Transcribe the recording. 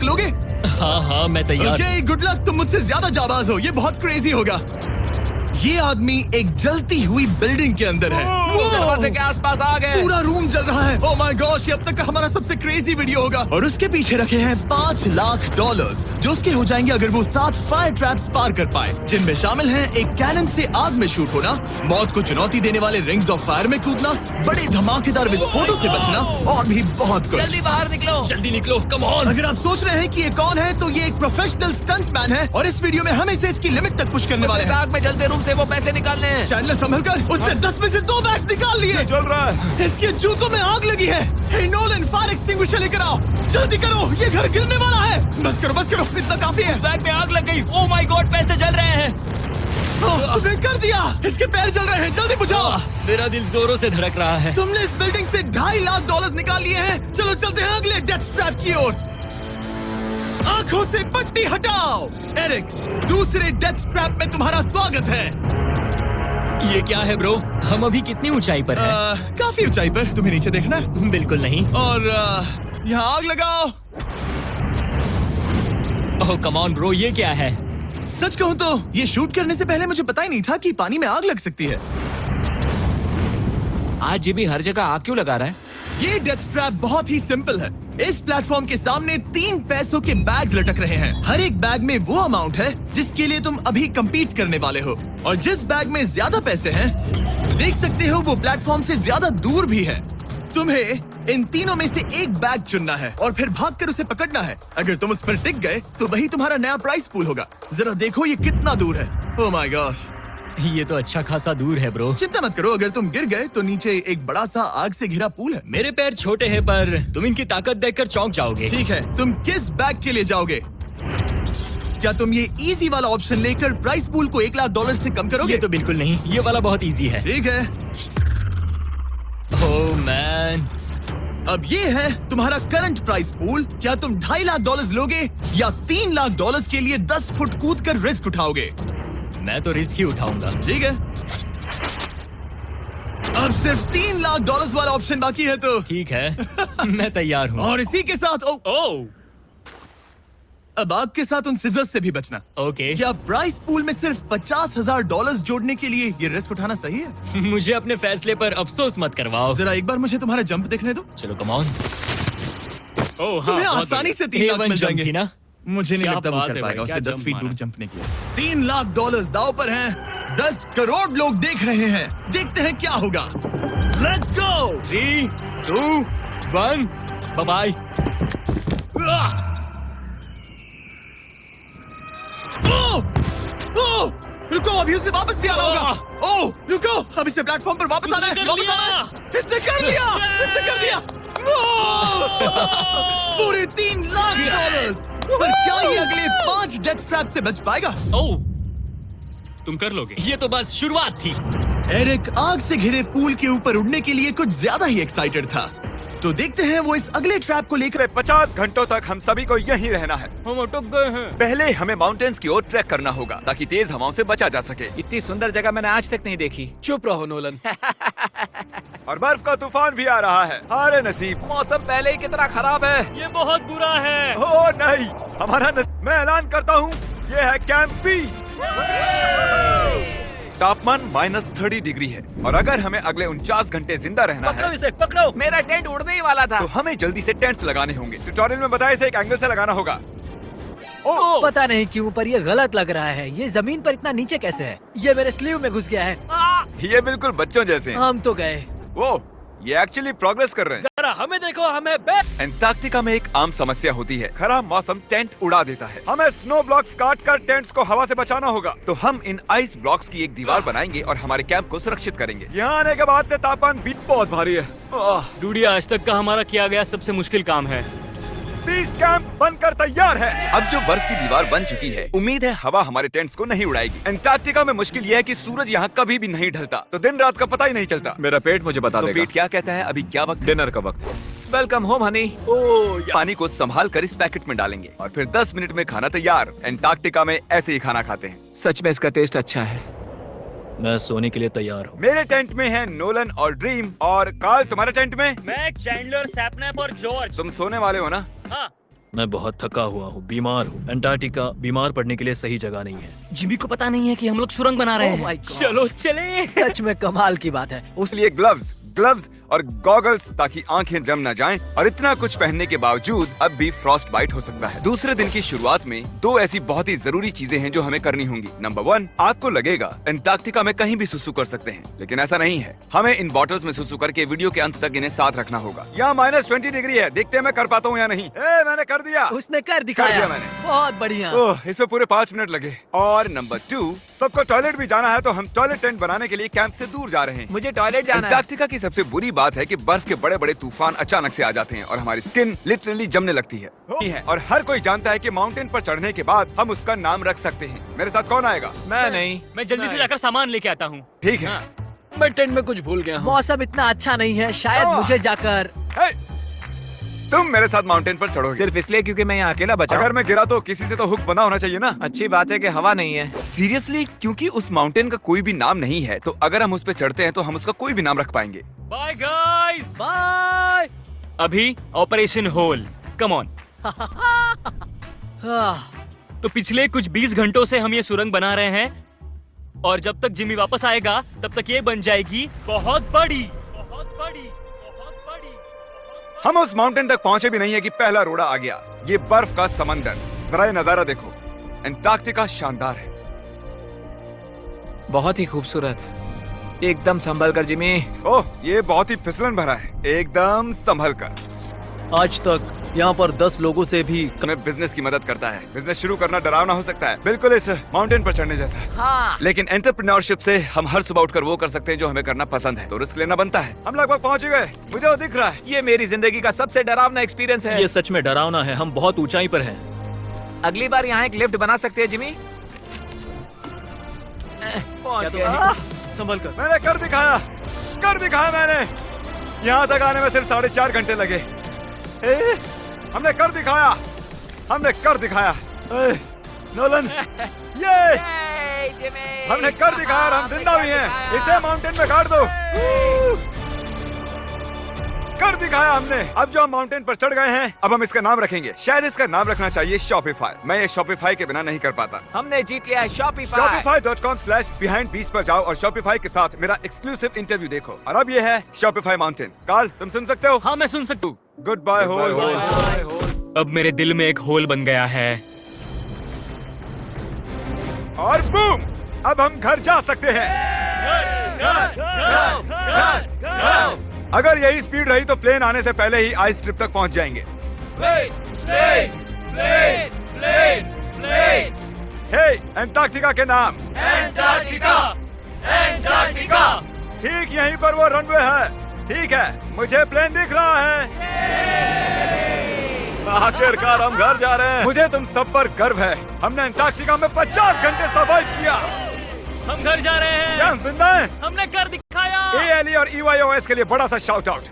लोगे? हाँ हाँ मैं तैयार। Okay, good luck. तुम मुझसे ज्यादा जाबाज हो, ये बहुत क्रेजी होगा। ये आदमी एक जलती हुई बिल्डिंग के अंदर है। दरवाजे के आसपास आ गए। पूरा रूम जल रहा है। ओह माय गॉश, ये अब तक का हमारा सबसे क्रेजी वीडियो होगा। और उसके पीछे रखे हैं $5 लाख, जो उसके हो जाएंगे अगर वो 7 फायर ट्रैप्स पार कर पाए, जिनमें शामिल हैं एक कैनन से आग में शूट होना, मौत को चुनौती देने वाले रिंग्स ऑफ फायर में कूदना, बड़े धमाकेदार विस्फोटों से बचना और भी बहुत कुछ। जल्दी बाहर निकलो। जल्दी निकलो, कम ऑन। अगर आप सोच रहे हैं कि ये कौन है, तो ये एक प्रोफेशनल स्टंटमैन है और इस वीडियो में हम इसे इसकी लिमिट तक पुश करने वाले इस हैं। आग में जलते रूम से वो पैसे निकालने हैं। चैनल संभल कर, उसने 10 में से 2 बैग्स निकाल लिए। चल रहा है। इसके जूतों में आग लगी है। हे नोलन, फायर एक्सटिंग्विशर लेकर आओ, जल्दी करो, ये घर गिरने वाला है। बस करो, इतना काफी है। बैग में आग लग गई। ओह माय गॉड, पैसे जल रहे हैं। तुमने कर दिया। इसके पैर जल रहे हैं, जल्दी बुझाओ। मेरा दिल जोरों से धड़क रहा है। तुमने इस बिल्डिंग से $2.5 लाख निकाल लिए हैं। चलो चलते हैं अगले डेथ ट्रैप की ओर। आंखों से पट्टी हटाओ। एरिक, दूसरे डेथ ट्रैप में तुम्हारा स्वागत है। ये क्या है ब्रो? हम अभी कितनी ऊंचाई पर हैं? काफी ऊंचाई पर। तुम्हें नीचे देखना है? बिल्कुल नहीं। और यहाँ आग लगाओ। ओह कम ऑन ब्रो, ये क्या है? सच कहूँ तो ये शूट करने से पहले मुझे पता ही नहीं था कि पानी में आग लग सकती है। आज ये भी हर जगह आग क्यों लगा रहा है? ये डेथ ट्रैप बहुत ही सिंपल है। इस प्लेटफॉर्म के सामने 3 पैसों के बैग्स लटक रहे हैं। हर एक बैग में वो अमाउंट है जिसके लिए तुम अभी compete करने वाले हो, और जिस बैग में ज्यादा पैसे हैं, देख सकते हो वो प्लेटफॉर्म से ज्यादा दूर भी है। तुम्हें इन तीनों में से एक बैग चुनना है और फिर भागकर उसे पकड़ना है। अगर तुम उस पर टिक गए तो वही तुम्हारा नया प्राइस पूल होगा। जरा देखो ये कितना दूर है। ओह माय गॉश, ये तो अच्छा खासा दूर है ब्रो। चिंता मत करो, अगर तुम गिर गए तो नीचे एक बड़ा सा आग से घिरा पूल है। मेरे पैर छोटे हैं पर तुम इनकी ताकत देखकर चौंक जाओगे। ठीक है, तुम किस बैग के लिए जाओगे? क्या तुम ये इजी वाला ऑप्शन लेकर प्राइस पूल को $1 लाख से कम करोगे? ये तो बिल्कुल नहीं, ये वाला बहुत इजी है। ठीक है, ओह मैन। अब ये है तुम्हारा करंट प्राइस पूल। क्या तुम $2.5 लाख लोगे या $3 लाख के लिए 10 फुट कूद कर रिस्क उठाओगे? मैं तो रिस्क ही उठाऊंगा। ठीक है, अब सिर्फ $3 लाख वाला ऑप्शन बाकी है तो ठीक है मैं तैयार हूँ। और इसी के साथ ओह अब आग के साथ उन सिजर्स से भी बचना। ओके। क्या प्राइस पूल में सिर्फ $50,000 जोड़ने के लिए ये रिस्क उठाना सही है? मुझे अपने फैसले पर अफसोस मत करवाओ। जरा एक बार मुझे तुम्हारा जंप देखने दो। चलो कम ऑन। तुम्हें आसानी से 3 लाख मिल जाएंगे ना। मुझे नहीं क्या लगता वो बात कर है पाएगा। भाई, उसने क्या 10 फीट जंप दूर मारा। जंपने के लिए। $3 लाख दाव पर हैं। 10 करोड़ लोग देख रहे हैं। देखते हैं क्या होगा। Let's go. 3, 2, 1, बाय। रुको, अभी उसे वापस भी आना होगा। ओह रुको, अब इसे प्लेटफॉर्म पर वापस आना है। वापस आना है। इसने कर लिया। इसने कर दिया। पूरे $3 लाख। पर क्या ये अगले 5 डेथ ट्रैप से बच पाएगा? ओह तुम कर लोगे। ये तो बस शुरुआत थी। एरिक आग से घिरे पूल के ऊपर उड़ने के लिए कुछ ज्यादा ही एक्साइटेड था। तो देखते हैं वो इस अगले ट्रैप को लेकर। 50 घंटों तक हम सभी को यहीं रहना है। हम अटक गए हैं। पहले हमें माउंटेन्स की ओर ट्रैक करना होगा ताकि तेज हवाओं से बचा जा सके। इतनी सुंदर जगह मैंने आज तक नहीं देखी। चुप रहो नोलन। और बर्फ का तूफान भी आ रहा है। हारे नसीब, मौसम पहले ही कितना खराब है। ये बहुत बुरा है। ओ नहीं, हमारा मैं ऐलान करता हूँ, ये है कैंप बीस्ट। तापमान -30 डिग्री है और अगर हमें अगले 49 घंटे जिंदा रहना पकड़ो है इसे, पकड़ो। मेरा टेंट उड़ने ही वाला था। तो हमें जल्दी से टेंट्स लगाने होंगे। ट्यूटोरियल में बताया इसे एक एंगल से लगाना होगा। पता नहीं क्यों पर ये गलत लग रहा है। ये जमीन पर इतना नीचे कैसे है? ये मेरे स्लीव में घुस गया है। ये बिल्कुल बच्चों जैसे हैं। हम तो गए। वो ये एक्चुअली प्रोग्रेस कर रहे हैं। जरा हमें देखो, हमें एंटार्क्टिका में एक आम समस्या होती है, खराब मौसम टेंट उड़ा देता है। हमें स्नो ब्लॉक्स काट कर टेंट्स को हवा से बचाना होगा। तो हम इन आइस ब्लॉक्स की एक दीवार बनाएंगे और हमारे कैंप को सुरक्षित करेंगे। यहाँ आने के बाद से तापमान भी बहुत भारी है। डूडी, आज तक का हमारा किया गया सबसे मुश्किल काम है। बीस कैंप बनकर तैयार है। अब जो बर्फ की दीवार बन चुकी है, उम्मीद है हवा हमारे टेंट्स को नहीं उड़ाएगी। एंटार्क्टिका में मुश्किल यह है कि सूरज यहाँ कभी भी नहीं ढलता, तो दिन रात का पता ही नहीं चलता। मेरा पेट मुझे बता तो देगा। पेट क्या कहता है? अभी क्या वक्त? डिनर का वक्त। Welcome home Honey. पानी को संभाल कर इस पैकेट में डालेंगे और फिर 10 मिनट में खाना तैयार। एंटार्क्टिका में ऐसे ही खाना खाते हैं। सच में इसका टेस्ट अच्छा है। मैं सोने के लिए तैयार हूँ। मेरे टेंट में है नोलन और ड्रीम। और कार्ल, तुम्हारे टेंट में? मैं, चैंडलर, सैपनैप और जॉर्ज। तुम सोने वाले हो ना? हाँ। मैं बहुत थका हुआ हूँ, बीमार हूँ। अंटार्कटिका बीमार पड़ने के लिए सही जगह नहीं है। जिमी को पता नहीं है कि हम लोग सुरंग बना रहे Oh हैं। my God. चलो चले। सच में कमाल की बात है। इसलिए ग्लव्स और गॉगल्स ताकि आंखें जम न जाएं, और इतना कुछ पहनने के बावजूद अब भी फ्रॉस्ट बाइट हो सकता है। दूसरे दिन की शुरुआत में दो ऐसी बहुत ही जरूरी चीजें हैं जो हमें करनी होंगी। नंबर 1, आपको लगेगा अंटार्कटिका में कहीं भी सुसु कर सकते हैं, लेकिन ऐसा नहीं है। हमें इन बॉटल्स में सुसु करके वीडियो के अंत तक इन्हें साथ रखना होगा। यहाँ -20 डिग्री है, देखते हैं मैं कर पाता हूँ या नहीं। मैंने कर दिया। उसने कर दिखाया। दिया मैंने। बहुत बढ़िया। ओह, इसमें पूरे 5 मिनट लगे। और नंबर 2, सबको टॉयलेट भी जाना है, तो हम टॉयलेट टेंट बनाने के लिए कैंप से दूर जा रहे हैं। मुझे टॉयलेट जाना है। अंटार्कटिका की सबसे बुरी बात है कि बर्फ के बड़े बड़े तूफान अचानक से आ जाते हैं और हमारी स्किन लिटरली जमने लगती है। और हर कोई जानता है कि माउंटेन पर चढ़ने के बाद हम उसका नाम रख सकते हैं। मेरे साथ कौन आएगा? मैं नहीं। मैं जल्दी से जाकर सामान लेके आता हूँ। ठीक है। मैं टेंट में कुछ भूल गया हूँ। मौसम इतना अच्छा नहीं है, शायद मुझे जाकर। हे, तुम मेरे साथ माउंटेन पर चढ़ोगे। सिर्फ इसलिए क्योंकि मैं यहाँ अकेला बचा अगर हूँ। मैं गिरा तो किसी से तो हुक बंधा होना चाहिए ना। अच्छी बात है कि हवा नहीं है। सीरियसली, क्योंकि उस माउंटेन का कोई भी नाम नहीं है, तो अगर हम उस पर चढ़ते हैं तो हम उसका कोई भी नाम रख पाएंगे। Bye guys. बाय। अभी ऑपरेशन होल, कम ऑन। तो पिछले कुछ 20 घंटों से हम ये सुरंग बना रहे हैं, और जब तक जिमी वापस आएगा तब तक ये बन जाएगी बहुत बड़ी, बहुत बड़ी, बहुत बड़ी। हम उस माउंटेन तक पहुंचे भी नहीं है कि पहला रोड़ा आ गया। ये बर्फ का समंदर, जरा ये नजारा देखो। अंटार्कटिका शानदार है। बहुत ही खूबसूरत। एकदम संभल कर जिमी। ओह, ये बहुत ही फिसलन भरा है। एकदम संभल कर। आज तक यहाँ पर 10 लोगों से भी हमें बिजनेस की मदद करता है। बिजनेस शुरू करना डरावना हो सकता है, बिल्कुल इस माउंटेन पर चढ़ने जैसा। हाँ। लेकिन एंटरप्रेन्योरशिप से हम हर सुबह उठकर वो कर सकते हैं जो हमें करना पसंद है, तो रिस्क लेना बनता है। हम लगभग पहुंच गए, मुझे वो दिख रहा है। ये मेरी जिंदगी का सबसे डरावना एक्सपीरियंस है। ये सच में डरावना है। हम बहुत ऊंचाई पर हैं। अगली बार यहाँ एक लिफ्ट बना सकते हैं जिमी। पहुंच गए। संभल कर। मैंने कर दिखाया मैंने। यहाँ तक आने में सिर्फ 4.5 घंटे लगे। हमने कर दिखाया। नोलन, ये हमने कर दिखाया और हम जिंदा भी हैं। इसे माउंटेन में गाड़ दो। कर दिखाया हमने। अब जो हम माउंटेन पर चढ़ गए हैं, अब हम इसका नाम रखेंगे। शायद इसका नाम रखना चाहिए शॉपिफाई। मैं ये शॉपिफाई के बिना नहीं कर पाता। हमने जीत लिया है शॉपिफाई। Shopify.com/behind20 पर जाओ और शॉपिफाई के साथ मेरा एक्सक्लूसिव इंटरव्यू देखो। और अब ये है शॉपिफाई माउंटेन। कार्ल, तुम सुन सकते हो? हाँ, मैं सुन सकता हूँ। Good bye hole. अब मेरे दिल में एक होल बन गया है। और बूम, अब हम घर जा सकते हैं। अगर यही स्पीड रही तो प्लेन आने से पहले ही आइस स्ट्रिप तक पहुंच जाएंगे। हे, अंटार्कटिका के नाम। अंटार्कटिका। ठीक यहीं पर वो रनवे है। ठीक है, मुझे प्लेन दिख रहा है। आखिरकार हम घर जा रहे हैं। मुझे तुम सब पर गर्व है। हमने अंटार्कटिका में 50 घंटे सर्वाइव किया। हम घर जा रहे हैं। क्या हम जिंदा हैं? हमने कर दिखाया। ALE और EYOS के लिए बड़ा सा शाउट आउट।